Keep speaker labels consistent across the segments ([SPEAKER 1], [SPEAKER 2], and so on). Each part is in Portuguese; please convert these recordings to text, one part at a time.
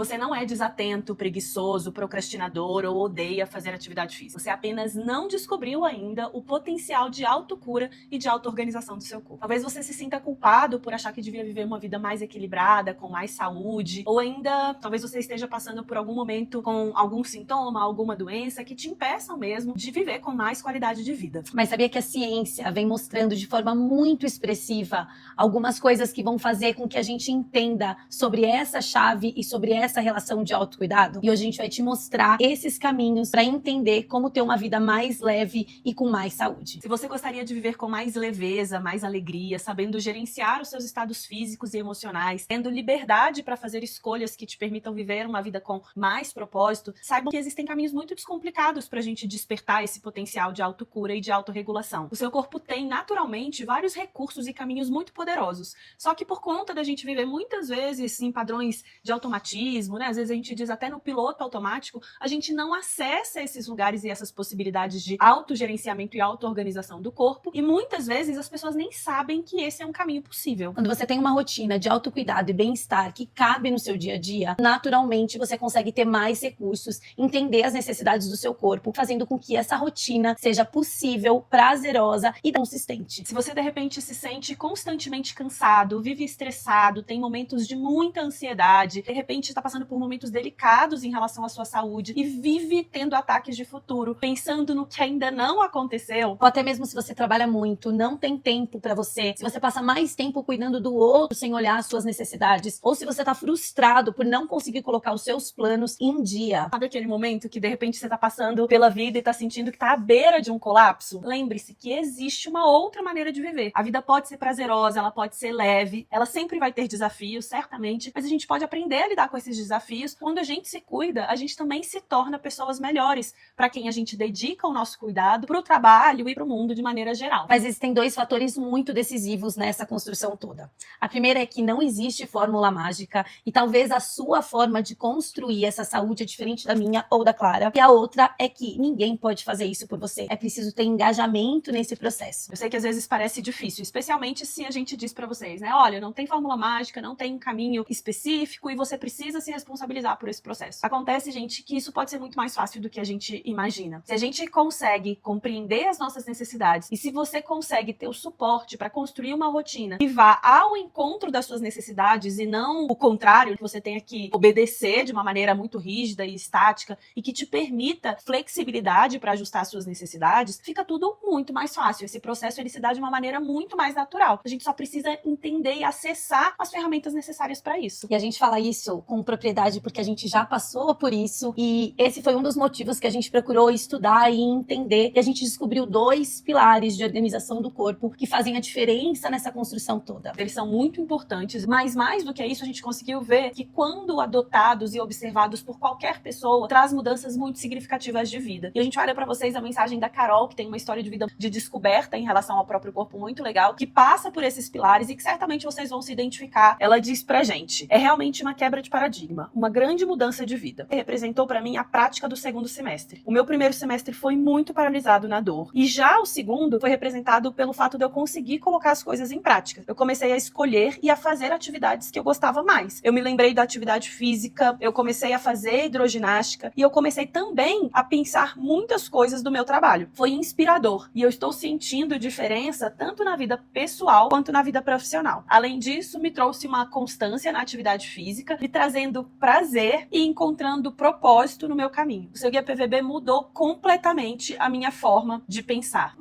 [SPEAKER 1] Você não é desatento, preguiçoso, procrastinador ou odeia fazer atividade física. Você apenas não descobriu ainda o potencial de autocura e de auto-organização do seu corpo. Talvez você se sinta culpado por achar que devia viver uma vida mais equilibrada, com mais saúde, ou ainda talvez você esteja passando por algum momento com algum sintoma, alguma doença que te impeçam mesmo de viver com mais qualidade de vida.
[SPEAKER 2] Mas sabia que a ciência vem mostrando de forma muito expressiva algumas coisas que vão fazer com que a gente entenda sobre essa chave e sobre essa relação de autocuidado? E hoje a gente vai te mostrar esses caminhos para entender como ter uma vida mais leve e com mais saúde.
[SPEAKER 1] Se você gostaria de viver com mais leveza, mais alegria, sabendo gerenciar os seus estados físicos e emocionais, tendo liberdade para fazer escolhas que te permitam viver uma vida com mais propósito, saiba que existem caminhos muito descomplicados para a gente despertar esse potencial de autocura e de autorregulação. O seu corpo tem naturalmente vários recursos e caminhos muito poderosos, só que por conta da gente viver muitas vezes em padrões de automatismo, né? Às vezes a gente diz até no piloto automático, a gente não acessa esses lugares e essas possibilidades de autogerenciamento e auto-organização do corpo, e muitas vezes as pessoas nem sabem que esse é um caminho possível.
[SPEAKER 2] Quando você tem uma rotina de autocuidado e bem-estar que cabe no seu dia a dia, naturalmente você consegue ter mais recursos, entender as necessidades do seu corpo, fazendo com que essa rotina seja possível, prazerosa e consistente.
[SPEAKER 1] Se você de repente se sente constantemente cansado, vive estressado, tem momentos de muita ansiedade, de repente está passando por momentos delicados em relação à sua saúde e vive tendo ataques de futuro, pensando no que ainda não aconteceu,
[SPEAKER 2] ou até mesmo se você trabalha muito, não tem tempo para você, se você passa mais tempo cuidando do outro sem olhar as suas necessidades, ou se você tá frustrado por não conseguir colocar os seus planos em dia.
[SPEAKER 1] Sabe aquele momento que de repente você tá passando pela vida e tá sentindo que tá à beira de um colapso? Lembre-se que existe uma outra maneira de viver. A vida pode ser prazerosa, ela pode ser leve, ela sempre vai ter desafios, certamente, mas a gente pode aprender a lidar com esses desafios. Quando a gente se cuida, a gente também se torna pessoas melhores para quem a gente dedica o nosso cuidado, pro trabalho e pro mundo de maneira geral.
[SPEAKER 2] Mas existem dois fatores muito decisivos nessa construção toda. A primeira é que não existe fórmula mágica e talvez a sua forma de construir essa saúde é diferente da minha ou da Clara. E a outra é que ninguém pode fazer isso por você. É preciso ter engajamento nesse processo.
[SPEAKER 1] Eu sei que às vezes parece difícil, especialmente se a gente diz pra vocês, né? Olha, não tem fórmula mágica, não tem um caminho específico e você precisa se responsabilizar por esse processo. Acontece, gente, que isso pode ser muito mais fácil do que a gente imagina. Se a gente consegue compreender as nossas necessidades e se você consegue ter o suporte para construir uma rotina que vá ao encontro das suas necessidades e não o contrário, que você tenha que obedecer de uma maneira muito rígida e estática e que te permita flexibilidade para ajustar as suas necessidades, fica tudo muito mais fácil. Esse processo ele se dá de uma maneira muito mais natural. A gente só precisa entender e acessar as ferramentas necessárias para isso.
[SPEAKER 2] E a gente fala isso com propriedade porque a gente já passou por isso e esse foi um dos motivos que a gente procurou estudar e entender, e a gente descobriu dois pilares de organização do corpo que fazem a diferença nessa construção toda.
[SPEAKER 1] Eles são muito importantes, mas mais do que isso, a gente conseguiu ver que quando adotados e observados por qualquer pessoa, traz mudanças muito significativas de vida. E a gente olha pra vocês a mensagem da Carol, que tem uma história de vida de descoberta em relação ao próprio corpo muito legal, que passa por esses pilares e que certamente vocês vão se identificar. Ela diz pra gente, é realmente uma quebra de paradigma, uma grande mudança de vida. Representou pra mim a prática do segundo semestre. O meu primeiro semestre foi muito paralisado na dor. E já o segundo foi representado pelo fato de eu conseguir colocar as coisas em prática. Eu comecei a escolher e a fazer atividades que eu gostava mais. Eu me lembrei da atividade física, eu comecei a fazer hidroginástica e eu comecei também a pensar muitas coisas do meu trabalho. Foi inspirador e eu estou sentindo diferença tanto na vida pessoal quanto na vida profissional. Além disso, me trouxe uma constância na atividade física, me trazendo prazer e encontrando propósito no meu caminho. O seu guia PVB mudou completamente a minha forma de pensar.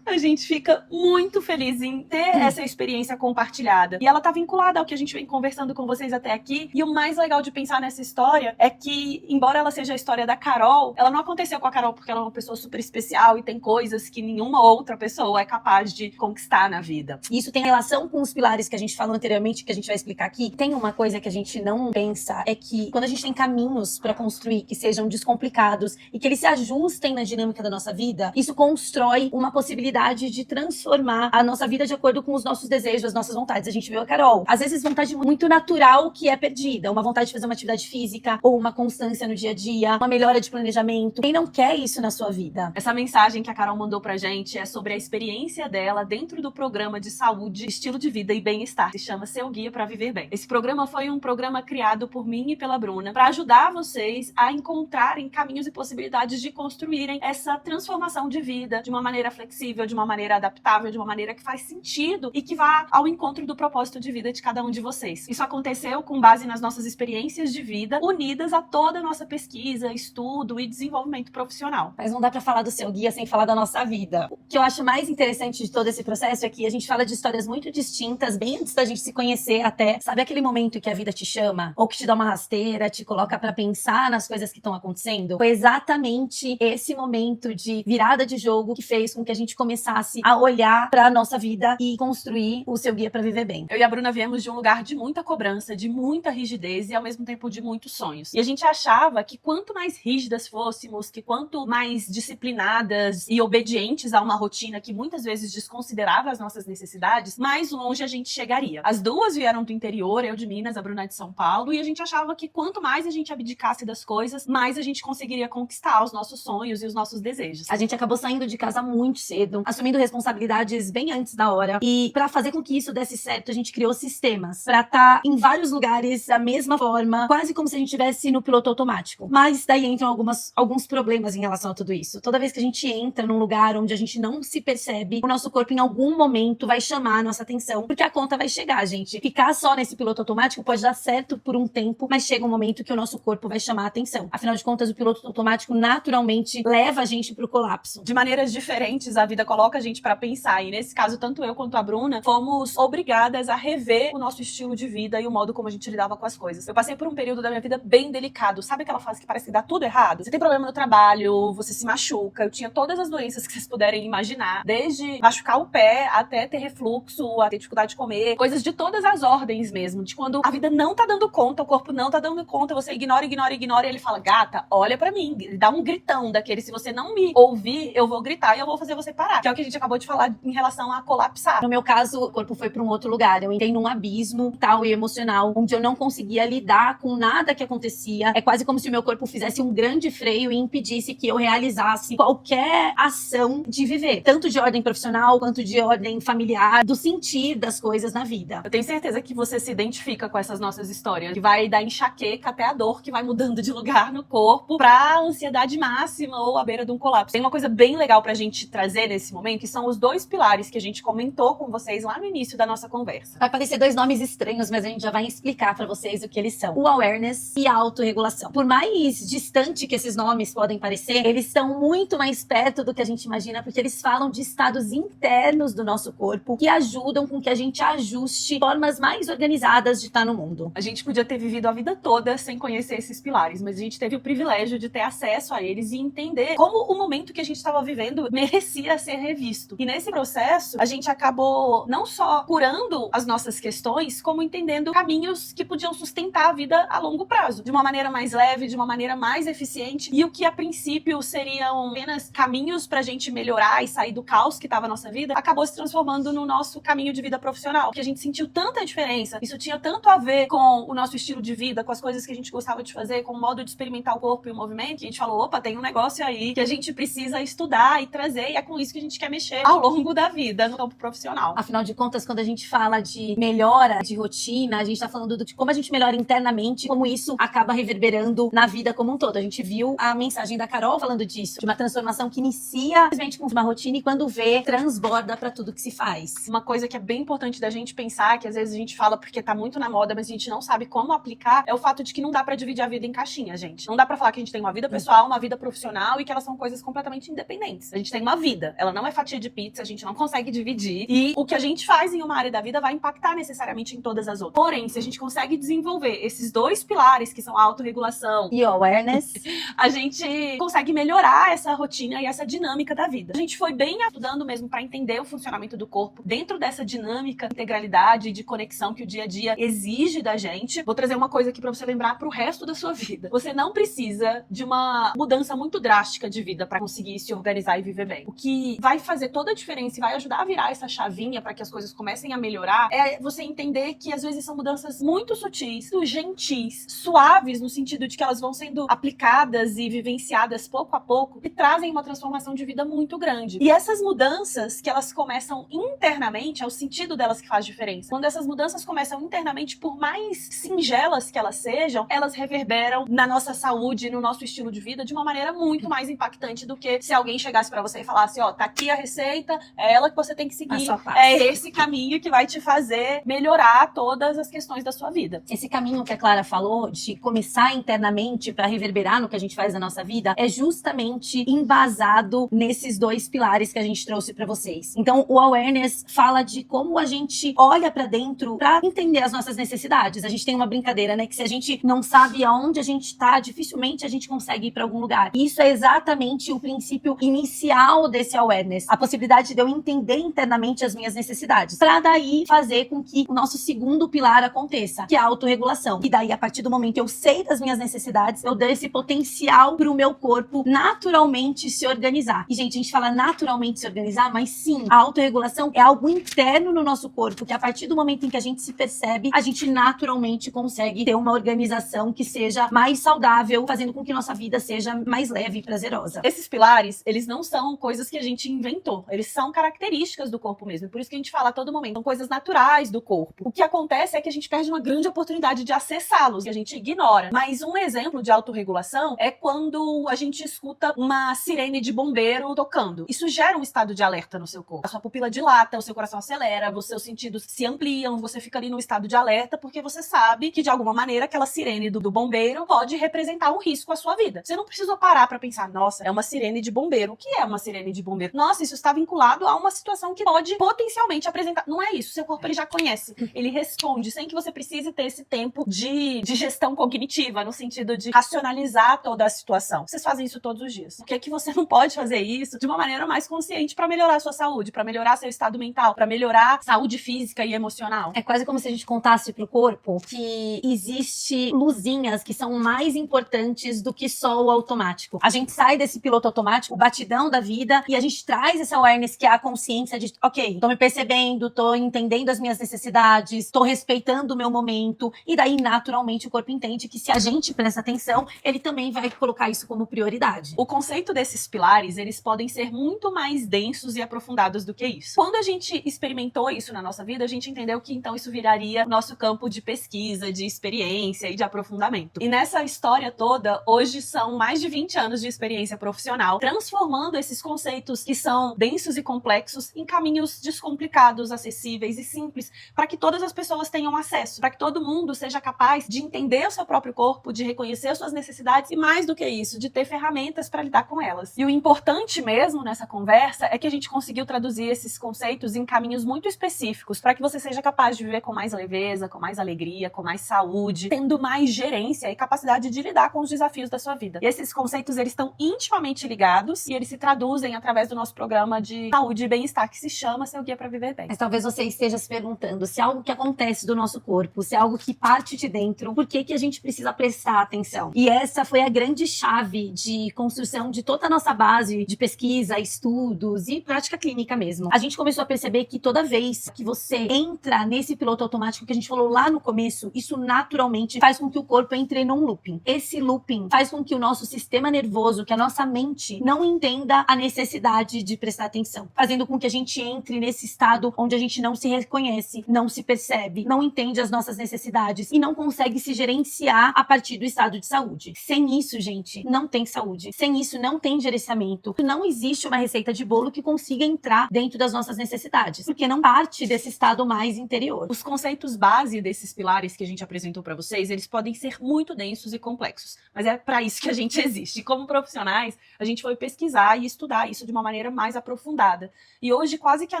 [SPEAKER 1] A gente fica muito feliz em ter essa experiência compartilhada. E ela tá vinculada ao que a gente vem conversando com vocês até aqui. E o mais legal de pensar nessa história é que, embora ela seja a história da Carol, ela não aconteceu com a Carol porque ela é uma pessoa super especial e tem coisas que nenhuma outra pessoa é capaz de conquistar na vida.
[SPEAKER 2] Isso tem relação com os pilares que a gente falou anteriormente, que a gente vai explicar aqui. Tem uma coisa que a gente não pensa, é que quando a gente tem caminhos para construir que sejam descomplicados e que eles se ajustem na dinâmica da nossa vida, isso constrói uma possibilidade possibilidade de transformar a nossa vida de acordo com os nossos desejos, as nossas vontades. A gente viu a Carol. Às vezes, vontade muito natural que é perdida. Uma vontade de fazer uma atividade física, ou uma constância no dia a dia, uma melhora de planejamento. Quem não quer isso na sua vida?
[SPEAKER 1] Essa mensagem que a Carol mandou pra gente é sobre a experiência dela dentro do programa de saúde, estilo de vida e bem-estar. Se chama Seu Guia para Viver Bem. Esse programa foi um programa criado por mim e pela Bruna para ajudar vocês a encontrarem caminhos e possibilidades de construírem essa transformação de vida de uma maneira flexível, de uma maneira adaptável, de uma maneira que faz sentido e que vá ao encontro do propósito de vida de cada um de vocês. Isso aconteceu com base nas nossas experiências de vida, unidas a toda a nossa pesquisa, estudo e desenvolvimento profissional.
[SPEAKER 2] Mas não dá pra falar do Seu Guia sem falar da nossa vida. O que eu acho mais interessante de todo esse processo é que a gente fala de histórias muito distintas, bem antes da gente se conhecer até. Sabe aquele momento que a vida te chama? Ou que te dá uma rasteira, te coloca pra pensar nas coisas que estão acontecendo? Foi exatamente esse momento de virada de jogo que fez com que a gente começasse a olhar pra nossa vida e construir o Seu Guia pra Viver Bem.
[SPEAKER 1] Eu e a Bruna viemos de um lugar de muita cobrança, de muita rigidez e ao mesmo tempo de muitos sonhos. E a gente achava que quanto mais rígidas fôssemos, que quanto mais disciplinadas e obedientes a uma rotina que muitas vezes desconsiderava as nossas necessidades, mais longe a gente chegaria. As duas vieram do interior, eu de Minas, a Bruna de São Paulo, e a gente achava que quanto mais a gente abdicasse das coisas, mais a gente conseguiria conquistar os nossos sonhos e os nossos desejos.
[SPEAKER 2] A gente acabou saindo de casa muito cedo, assumindo responsabilidades bem antes da hora. E pra fazer com que isso desse certo, a gente criou sistemas pra estar em vários lugares da mesma forma, quase como se a gente estivesse no piloto automático. Mas daí entram alguns problemas em relação a tudo isso. Toda vez que a gente entra num lugar onde a gente não se percebe, o nosso corpo em algum momento vai chamar a nossa atenção, porque a conta vai chegar, gente. Ficar só nesse piloto automático pode dar certo por um tempo, mas chega um momento que o nosso corpo vai chamar a atenção. Afinal de contas, o piloto automático naturalmente leva a gente pro colapso.
[SPEAKER 1] De maneiras diferentes, a vida coloca a gente pra pensar. E nesse caso, tanto eu quanto a Bruna fomos obrigadas a rever o nosso estilo de vida e o modo como a gente lidava com as coisas. Eu passei por um período da minha vida bem delicado. Sabe aquela fase que parece que dá tudo errado? Você tem problema no trabalho, você se machuca. Eu tinha todas as doenças que vocês puderem imaginar. Desde machucar o pé, até ter refluxo, até dificuldade de comer. Coisas de todas as ordens mesmo. De quando a vida não tá dando conta, o corpo não tá dando conta, você ignora, e ele fala, gata, olha pra mim. Ele dá um gritão daquele, se você não me ouvir, eu vou gritar e eu vou fazer você parar. Que é o que a gente acabou de falar em relação a colapsar.
[SPEAKER 2] No meu caso, o corpo foi pra um outro lugar. Eu entrei num abismo mental e emocional, onde eu não conseguia lidar com nada que acontecia. É quase como se o meu corpo fizesse um grande freio e impedisse que eu realizasse qualquer ação de viver. Tanto de ordem profissional, quanto de ordem familiar, do sentir das coisas na vida.
[SPEAKER 1] Eu tenho certeza que você se identifica com essas nossas histórias. Que vai da enxaqueca até a dor que vai mudando de lugar no corpo pra ansiedade máxima ou à beira de um colapso. Tem uma coisa bem legal pra gente trazer nesse momento, que são os dois pilares que a gente comentou com vocês lá no início da nossa conversa.
[SPEAKER 2] Vai parecer dois nomes estranhos, mas a gente já vai explicar pra vocês o que eles são. O awareness e a autorregulação. Por mais distante que esses nomes podem parecer, eles estão muito mais perto do que a gente imagina, porque eles falam de estados internos do nosso corpo que ajudam com que a gente ajuste formas mais organizadas de estar no mundo.
[SPEAKER 1] A gente podia ter vivido a vida toda sem conhecer esses pilares, mas a gente teve o privilégio de ter acesso a eles e entender como o momento que a gente estava vivendo merecia ser revisto. E nesse processo, a gente acabou não só curando as nossas questões, como entendendo caminhos que podiam sustentar a vida a longo prazo, de uma maneira mais leve, de uma maneira mais eficiente, e o que a princípio seriam apenas caminhos pra gente melhorar e sair do caos que estava a nossa vida, acabou se transformando no nosso caminho de vida profissional, porque a gente sentiu tanta diferença, isso tinha tanto a ver com o nosso estilo de vida, com as coisas que a gente gostava de fazer, com o modo de experimentar o corpo e o movimento, que a gente falou, opa, tem um negócio aí que a gente precisa estudar e trazer, e é com isso que a gente quer mexer ao longo da vida, no campo profissional.
[SPEAKER 2] Afinal de contas, quando a gente fala de melhora de rotina, a gente tá falando de como a gente melhora internamente, como isso acaba reverberando na vida como um todo. A gente viu a mensagem da Carol falando disso, de uma transformação que inicia simplesmente com uma rotina e quando vê, transborda pra tudo que se faz.
[SPEAKER 1] Uma coisa que é bem importante da gente pensar, que às vezes a gente fala porque tá muito na moda, mas a gente não sabe como aplicar, é o fato de que não dá pra dividir a vida em caixinha, gente. Não dá pra falar que a gente tem uma vida pessoal, uma vida profissional e que elas são coisas completamente independentes. A gente tem uma vida, ela não é fatia de pizza, a gente não consegue dividir e o que a gente faz em uma área da vida vai impactar necessariamente em todas as outras. Porém, se a gente consegue desenvolver esses dois pilares, que são a autorregulação
[SPEAKER 2] e awareness,
[SPEAKER 1] a gente consegue melhorar essa rotina e essa dinâmica da vida. A gente foi bem estudando mesmo pra entender o funcionamento do corpo dentro dessa dinâmica, integralidade e de conexão que o dia a dia exige da gente. Vou trazer uma coisa aqui pra você lembrar pro resto da sua vida. Você não precisa de uma mudança muito drástica de vida pra conseguir se organizar e viver bem. O que vai vai fazer toda a diferença e vai ajudar a virar essa chavinha para que as coisas comecem a melhorar, é você entender que às vezes são mudanças muito sutis, muito gentis, suaves no sentido de que elas vão sendo aplicadas e vivenciadas pouco a pouco e trazem uma transformação de vida muito grande. E essas mudanças que elas começam internamente, é o sentido delas que faz diferença. Quando essas mudanças começam internamente, por mais singelas que elas sejam, elas reverberam na nossa saúde, no nosso estilo de vida de uma maneira muito mais impactante do que se alguém chegasse pra você e falasse, ó, tá aqui a receita, é ela que você tem que seguir,
[SPEAKER 2] Passo a passo.
[SPEAKER 1] é esse caminho que vai te fazer melhorar todas as questões da sua vida.
[SPEAKER 2] Esse caminho que a Clara falou, de começar internamente para reverberar no que a gente faz na nossa vida, é justamente embasado nesses dois pilares que a gente trouxe para vocês. Então, o awareness fala de como a gente olha para dentro para entender as nossas necessidades. A gente tem uma brincadeira, né, que se a gente não sabe aonde a gente tá, dificilmente a gente consegue ir para algum lugar. E isso é exatamente o princípio inicial desse awareness, a possibilidade de eu entender internamente as minhas necessidades, para daí fazer com que o nosso segundo pilar aconteça, que é a autorregulação. E daí, a partir do momento que eu sei das minhas necessidades, eu dou esse potencial pro meu corpo naturalmente se organizar. E, gente, a gente fala naturalmente se organizar, mas sim, a autorregulação é algo interno no nosso corpo, que a partir do momento em que a gente se percebe, a gente naturalmente consegue ter uma organização que seja mais saudável, fazendo com que nossa vida seja mais leve e prazerosa.
[SPEAKER 1] Esses pilares, eles não são coisas que a gente inventou, eles são características do corpo mesmo, por isso que a gente fala a todo momento, são coisas naturais do corpo. O que acontece é que a gente perde uma grande oportunidade de acessá-los, que a gente ignora. Mas um exemplo de autorregulação é quando a gente escuta uma sirene de bombeiro tocando. Isso gera um estado de alerta no seu corpo. A sua pupila dilata, o seu coração acelera, os seus sentidos se ampliam, você fica ali no estado de alerta porque você sabe que de alguma maneira aquela sirene do bombeiro pode representar um risco à sua vida. Você não precisou parar pra pensar, nossa, é uma sirene de bombeiro. O que é uma sirene de bombeiro? Nossa, isso está vinculado a uma situação que pode potencialmente apresentar. Não é isso, seu corpo ele já conhece. Ele responde sem que você precise ter esse tempo de gestão cognitiva, no sentido de racionalizar toda a situação. Vocês fazem isso todos os dias. Por que que você não pode fazer isso de uma maneira mais consciente para melhorar a sua saúde, para melhorar seu estado mental, para melhorar a saúde física e emocional?
[SPEAKER 2] É quase como se a gente contasse pro corpo que existe luzinhas que são mais importantes do que só o automático. A gente sai desse piloto automático, o batidão da vida, e a gente traz essa awareness que é a consciência de, ok, tô me percebendo, tô entendendo as minhas necessidades, tô respeitando o meu momento, e daí naturalmente o corpo entende que se a gente presta atenção, ele também vai colocar isso como prioridade.
[SPEAKER 1] O conceito desses pilares, eles podem ser muito mais densos e aprofundados do que isso. Quando a gente experimentou isso na nossa vida, a gente entendeu que então isso viraria nosso campo de pesquisa, de experiência e de aprofundamento. E nessa história toda, hoje são mais de 20 anos de experiência profissional, transformando esses conceitos que são densos e complexos em caminhos descomplicados, acessíveis e simples, para que todas as pessoas tenham acesso, para que todo mundo seja capaz de entender o seu próprio corpo, de reconhecer suas necessidades e, mais do que isso, de ter ferramentas para lidar com elas. E o importante mesmo nessa conversa é que a gente conseguiu traduzir esses conceitos em caminhos muito específicos para que você seja capaz de viver com mais leveza, com mais alegria, com mais saúde, tendo mais gerência e capacidade de lidar com os desafios da sua vida. E esses conceitos, eles estão intimamente ligados e eles se traduzem através do nosso programa de saúde e bem-estar, que se chama Seu Guia para Viver Bem.
[SPEAKER 2] Mas talvez você esteja se perguntando se é algo que acontece do nosso corpo, se é algo que parte de dentro, por que que a gente precisa prestar atenção? E essa foi a grande chave de construção de toda a nossa base de pesquisa, estudos e prática clínica mesmo. A gente começou a perceber que toda vez que você entra nesse piloto automático que a gente falou lá no começo, isso naturalmente faz com que o corpo entre num looping. Esse looping faz com que o nosso sistema nervoso, que a nossa mente não entenda a necessidade de prestar atenção, fazendo com que a gente entre nesse estado onde a gente não se reconhece, não se percebe, não entende as nossas necessidades e não consegue se gerenciar a partir do estado de saúde. Sem isso, gente, não tem saúde. Sem isso, não tem gerenciamento. Não existe uma receita de bolo que consiga entrar dentro das nossas necessidades, porque não parte desse estado mais interior.
[SPEAKER 1] Os conceitos base desses pilares que a gente apresentou para vocês, eles podem ser muito densos e complexos, mas é para isso que a gente existe. Como profissionais, a gente foi pesquisar e estudar isso de uma maneira mais aprofundada. E hoje, quase que a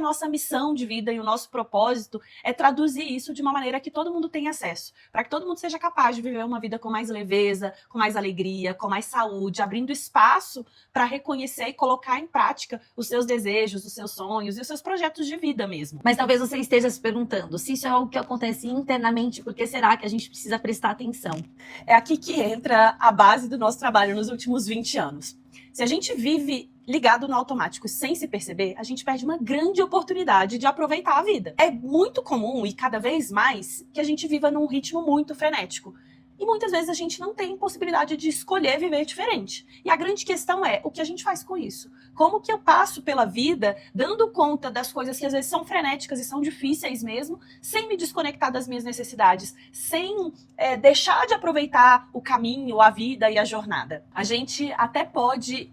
[SPEAKER 1] nossa missão de vida e o nosso propósito é traduzir isso de uma maneira que todo mundo tenha acesso, para que todo mundo seja capaz de viver uma vida com mais leveza, com mais alegria, com mais saúde, abrindo espaço para reconhecer e colocar em prática os seus desejos, os seus sonhos e os seus projetos de vida mesmo.
[SPEAKER 2] Mas talvez você esteja se perguntando, se isso é algo que acontece internamente, por que será que a gente precisa prestar atenção?
[SPEAKER 1] É aqui que entra a base do nosso trabalho nos últimos 20 anos. Se a gente vive ligado no automático sem se perceber, a gente perde uma grande oportunidade de aproveitar a vida. É muito comum e cada vez mais que a gente viva num ritmo muito frenético. E muitas vezes a gente não tem possibilidade de escolher viver diferente. E a grande questão é, o que a gente faz com isso? Como que eu passo pela vida dando conta das coisas que às vezes são frenéticas e são difíceis mesmo, sem me desconectar das minhas necessidades, sem deixar de aproveitar o caminho, a vida e a jornada? A gente até pode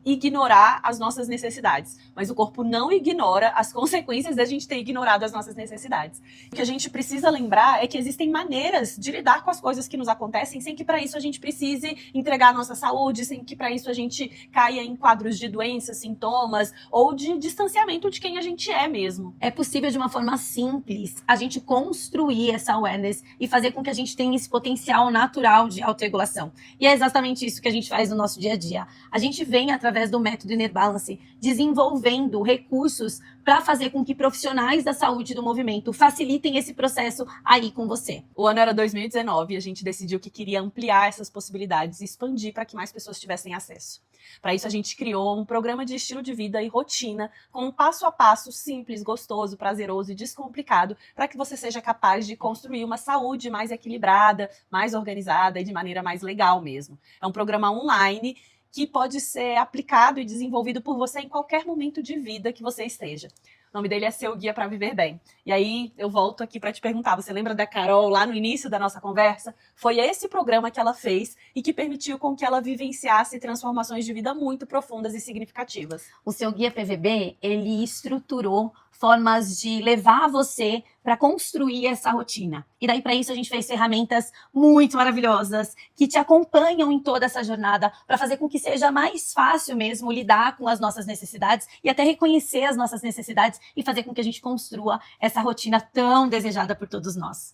[SPEAKER 1] ignorar as nossas necessidades, mas o corpo não ignora as consequências da gente ter ignorado as nossas necessidades. O que a gente precisa lembrar é que existem maneiras de lidar com as coisas que nos acontecem sem que para isso a gente precise entregar a nossa saúde, sem que para isso a gente caia em quadros de doenças, sintomas ou de distanciamento de quem a gente é mesmo.
[SPEAKER 2] É possível de uma forma simples a gente construir essa awareness e fazer com que a gente tenha esse potencial natural de autorregulação. E é exatamente isso que a gente faz no nosso dia a dia. A gente vem através do método Inner Balance, desenvolvendo recursos para fazer com que profissionais da saúde e do movimento facilitem esse processo aí com você.
[SPEAKER 1] O ano era 2019 e a gente decidiu que queria ampliar essas possibilidades e expandir para que mais pessoas tivessem acesso. Para isso, a gente criou um programa de estilo de vida e rotina com um passo a passo simples, gostoso, prazeroso e descomplicado para que você seja capaz de construir uma saúde mais equilibrada, mais organizada e de maneira mais legal mesmo. É um programa online que pode ser aplicado e desenvolvido por você em qualquer momento de vida que você esteja. O nome dele é Seu Guia para Viver Bem. E aí eu volto aqui para te perguntar, você lembra da Carol lá no início da nossa conversa? Foi esse programa que ela fez e que permitiu com que ela vivenciasse transformações de vida muito profundas e significativas.
[SPEAKER 2] O Seu Guia PVB, ele estruturou formas de levar você para construir essa rotina. E daí, para isso, a gente fez ferramentas muito maravilhosas que te acompanham em toda essa jornada para fazer com que seja mais fácil mesmo lidar com as nossas necessidades e até reconhecer as nossas necessidades e fazer com que a gente construa essa rotina tão desejada por todos nós.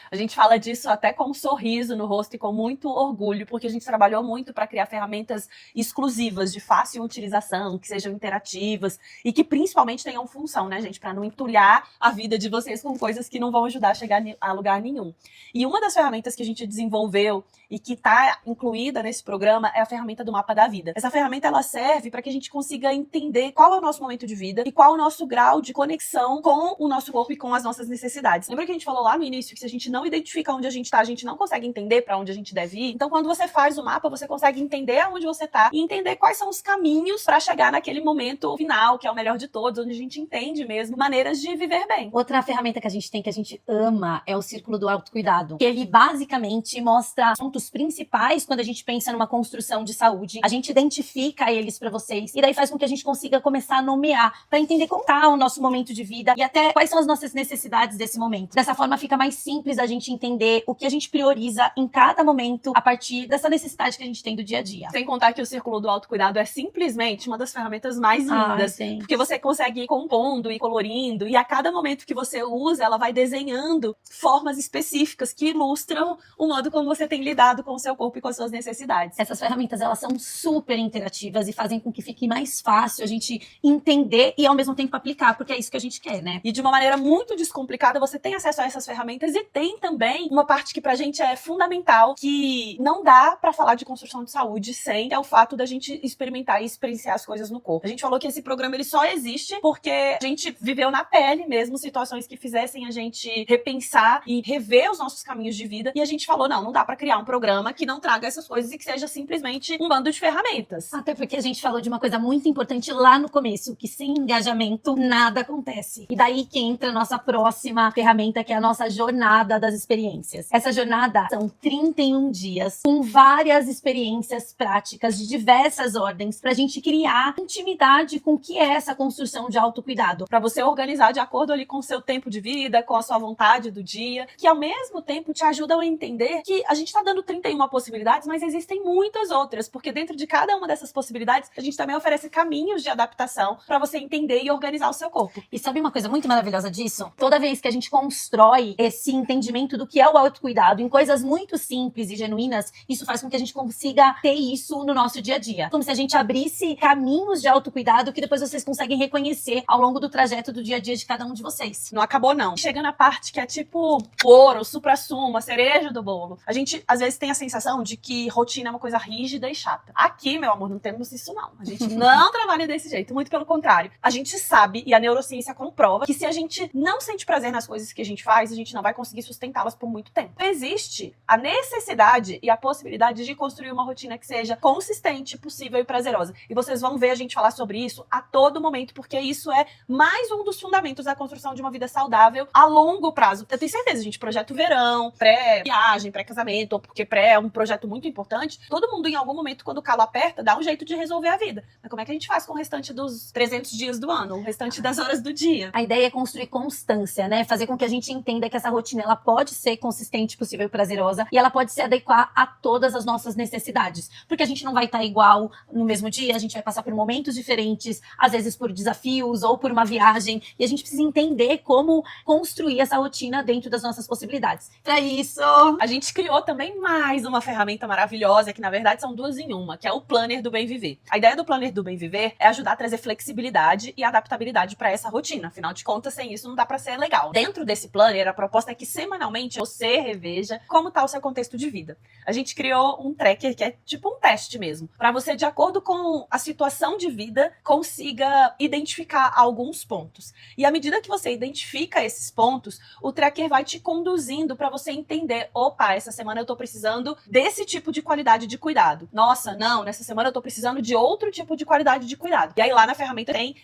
[SPEAKER 1] A gente fala disso até com um sorriso no rosto e com muito orgulho, porque a gente trabalhou muito para criar ferramentas exclusivas, de fácil utilização, que sejam interativas e que principalmente tenham função, né, gente? Para não entulhar a vida de vocês com coisas que não vão ajudar a chegar a lugar nenhum. E uma das ferramentas que a gente desenvolveu e que está incluída nesse programa é a ferramenta do Mapa da Vida. Essa ferramenta, ela serve para que a gente consiga entender qual é o nosso momento de vida e qual é o nosso grau de conexão com o nosso corpo e com as nossas necessidades. Lembra que a gente falou lá no início que se a gente não identifica onde a gente tá, a gente não consegue entender para onde a gente deve ir? Então, quando você faz o mapa, você consegue entender aonde você tá e entender quais são os caminhos para chegar naquele momento final, que é o melhor de todos, onde a gente entende mesmo maneiras de viver bem.
[SPEAKER 2] Outra ferramenta que a gente tem, que a gente ama, é o Círculo do Autocuidado, que ele basicamente mostra pontos principais quando a gente pensa numa construção de saúde. A gente identifica eles para vocês e daí faz com que a gente consiga começar a nomear, para entender como tá o nosso momento de vida e até quais são as nossas necessidades desse momento. Dessa forma, fica mais simples a gente entender o que a gente prioriza em cada momento a partir dessa necessidade que a gente tem do dia a dia.
[SPEAKER 1] Sem contar que o Círculo do Autocuidado é simplesmente uma das ferramentas mais lindas, porque você consegue ir compondo e colorindo e a cada momento que você usa, ela vai desenhando formas específicas que ilustram o modo como você tem lidado com o seu corpo e com as suas necessidades.
[SPEAKER 2] Essas ferramentas, elas são super interativas e fazem com que fique mais fácil a gente entender e ao mesmo tempo aplicar, porque é isso que a gente quer, né?
[SPEAKER 1] E de uma maneira muito descomplicada, você tem acesso a essas ferramentas e tem também uma parte que pra gente é fundamental, que não dá pra falar de construção de saúde sem, é o fato da gente experimentar e experienciar as coisas no corpo. A gente falou que esse programa ele só existe porque a gente viveu na pele mesmo situações que fizessem a gente repensar e rever os nossos caminhos de vida e a gente falou, não dá pra criar um programa que não traga essas coisas e que seja simplesmente um bando de ferramentas.
[SPEAKER 2] Até porque a gente falou de uma coisa muito importante lá no começo, que sem engajamento nada acontece. E daí que entra a nossa próxima ferramenta, que é a nossa jornada das experiências. Essa jornada são 31 dias com várias experiências práticas de diversas ordens pra gente criar intimidade com o que é essa construção de autocuidado.
[SPEAKER 1] Pra você organizar de acordo ali com o seu tempo de vida, com a sua vontade do dia, que ao mesmo tempo te ajudam a entender que a gente tá dando 31 possibilidades, mas existem muitas outras, porque dentro de cada uma dessas possibilidades, a gente também oferece caminhos de adaptação pra você entender e organizar o seu corpo.
[SPEAKER 2] E sabe uma coisa muito maravilhosa disso? Toda vez que a gente constrói esse entendimento do que é o autocuidado em coisas muito simples e genuínas, isso faz com que a gente consiga ter isso no nosso dia a dia. Como se a gente abrisse caminhos de autocuidado que depois vocês conseguem reconhecer ao longo do trajeto do dia a dia de cada um de vocês.
[SPEAKER 1] Não acabou, não. Chega na parte que é tipo o ouro, o supra-sumo, a cereja do bolo. A gente, às vezes, vezes tem a sensação de que rotina é uma coisa rígida e chata. Aqui, meu amor, não temos isso não. A gente não trabalha desse jeito, muito pelo contrário. A gente sabe, e a neurociência comprova, que se a gente não sente prazer nas coisas que a gente faz, a gente não vai conseguir sustentá-las por muito tempo. Existe a necessidade e a possibilidade de construir uma rotina que seja consistente, possível e prazerosa. E vocês vão ver a gente falar sobre isso a todo momento, porque isso é mais um dos fundamentos da construção de uma vida saudável a longo prazo. Eu tenho certeza, a gente projeta o verão, pré-viagem, pré-casamento, ou porque pré é um projeto muito importante. Todo mundo, em algum momento, quando o calo aperta, dá um jeito de resolver a vida. Mas como é que a gente faz com o restante dos 300 dias do ano, o restante das horas do dia?
[SPEAKER 2] A ideia é construir constância, né? Fazer com que a gente entenda que essa rotina, ela pode ser consistente, possível e prazerosa, e ela pode se adequar a todas as nossas necessidades. Porque a gente não vai estar igual no mesmo dia, a gente vai passar por momentos diferentes, às vezes por desafios ou por uma viagem, e a gente precisa entender como construir essa rotina dentro das nossas possibilidades. Para isso,
[SPEAKER 1] a gente criou também mais uma ferramenta maravilhosa, que na verdade são duas em uma, que é o Planner do Bem Viver. A ideia do Planner do Bem Viver é ajudar a trazer flexibilidade e adaptabilidade para essa rotina. Afinal de contas, sem isso não dá para ser legal. Dentro desse Planner, a proposta é que semanalmente você reveja como tá o seu contexto de vida. A gente criou um tracker que é tipo um teste mesmo, para você, de acordo com a situação de vida, consiga identificar alguns pontos. E à medida que você identifica esses pontos, o tracker vai te conduzindo para você entender, opa, essa semana eu tô precisando desse tipo de qualidade de cuidado. Nossa, não, nessa semana eu tô precisando de outro tipo de qualidade de cuidado. E aí lá na ferramenta tem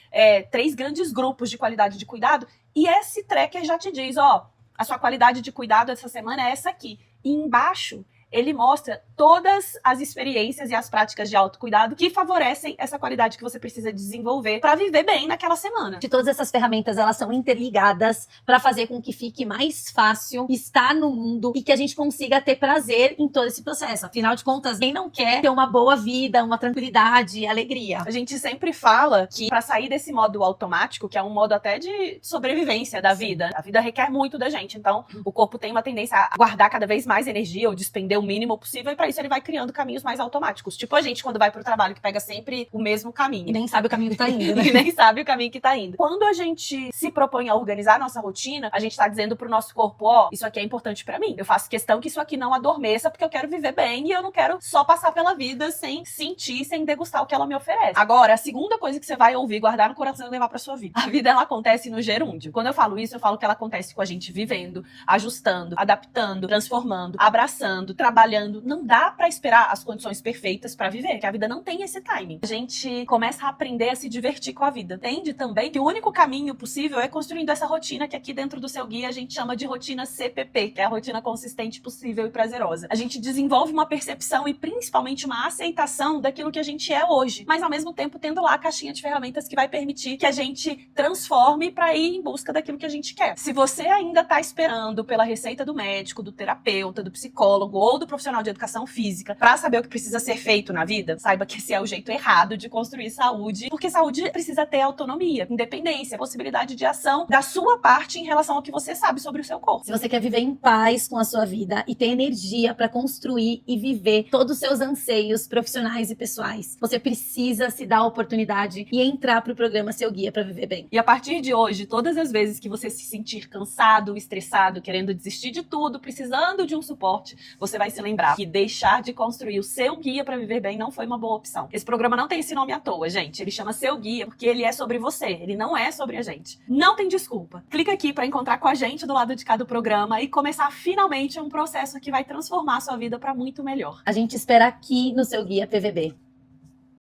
[SPEAKER 1] 3 grandes grupos de qualidade de cuidado, e esse tracker já te diz, ó, a sua qualidade de cuidado essa semana é essa aqui. E embaixo ele mostra todas as experiências e as práticas de autocuidado que favorecem essa qualidade que você precisa desenvolver para viver bem naquela semana.
[SPEAKER 2] de todas essas ferramentas, elas são interligadas para fazer com que fique mais fácil estar no mundo e que a gente consiga ter prazer em todo esse processo. Afinal de contas, quem não quer ter uma boa vida, uma tranquilidade, alegria?
[SPEAKER 1] A gente sempre fala que para sair desse modo automático, que é um modo até de sobrevivência da vida, a vida requer muito da gente, então o corpo tem uma tendência a guardar cada vez mais energia ou despender o mínimo possível, e para isso ele vai criando caminhos mais automáticos. Tipo a gente quando vai pro trabalho, que pega sempre o mesmo caminho.
[SPEAKER 2] E nem sabe o caminho que tá indo, né?
[SPEAKER 1] E nem sabe o caminho que tá indo. Quando a gente se propõe a organizar a nossa rotina, a gente tá dizendo pro nosso corpo, ó, isso aqui é importante pra mim. Eu faço questão que isso aqui não adormeça, porque eu quero viver bem e eu não quero só passar pela vida sem sentir, sem degustar o que ela me oferece. Agora, a segunda coisa que você vai ouvir, guardar no coração e levar pra sua vida. A vida, ela acontece no gerúndio. Quando eu falo isso, eu falo que ela acontece com a gente vivendo, ajustando, adaptando, transformando, abraçando, trabalhando. Não dá pra esperar as condições perfeitas pra viver, que a vida não tem esse timing. A gente começa a aprender a se divertir com a vida. Entende também que o único caminho possível é construindo essa rotina que aqui dentro do seu guia a gente chama de rotina CPP, que é a rotina consistente, possível e prazerosa. A gente desenvolve uma percepção e principalmente uma aceitação daquilo que a gente é hoje, mas ao mesmo tempo tendo lá a caixinha de ferramentas que vai permitir que a gente transforme pra ir em busca daquilo que a gente quer. Se você ainda tá esperando pela receita do médico, do terapeuta, do psicólogo ou do profissional de educação física pra saber o que precisa ser feito na vida, saiba que esse é o jeito errado de construir saúde, porque saúde precisa ter autonomia, independência, possibilidade de ação da sua parte em relação ao que você sabe sobre o seu corpo.
[SPEAKER 2] Se você quer viver em paz com a sua vida e ter energia para construir e viver todos os seus anseios profissionais e pessoais, você precisa se dar a oportunidade e entrar pro programa Seu Guia para Viver Bem.
[SPEAKER 1] E a partir de hoje, todas as vezes que você se sentir cansado, estressado, querendo desistir de tudo, precisando de um suporte, você vai se lembrar que deixar de construir o seu guia para viver bem não foi uma boa opção. Esse programa não tem esse nome à toa, gente. Ele chama Seu Guia porque ele é sobre você, ele não é sobre a gente. Não tem desculpa. Clica aqui para encontrar com a gente do lado de cada programa e começar finalmente um processo que vai transformar a sua vida para muito melhor.
[SPEAKER 2] A gente espera aqui no Seu Guia PVB.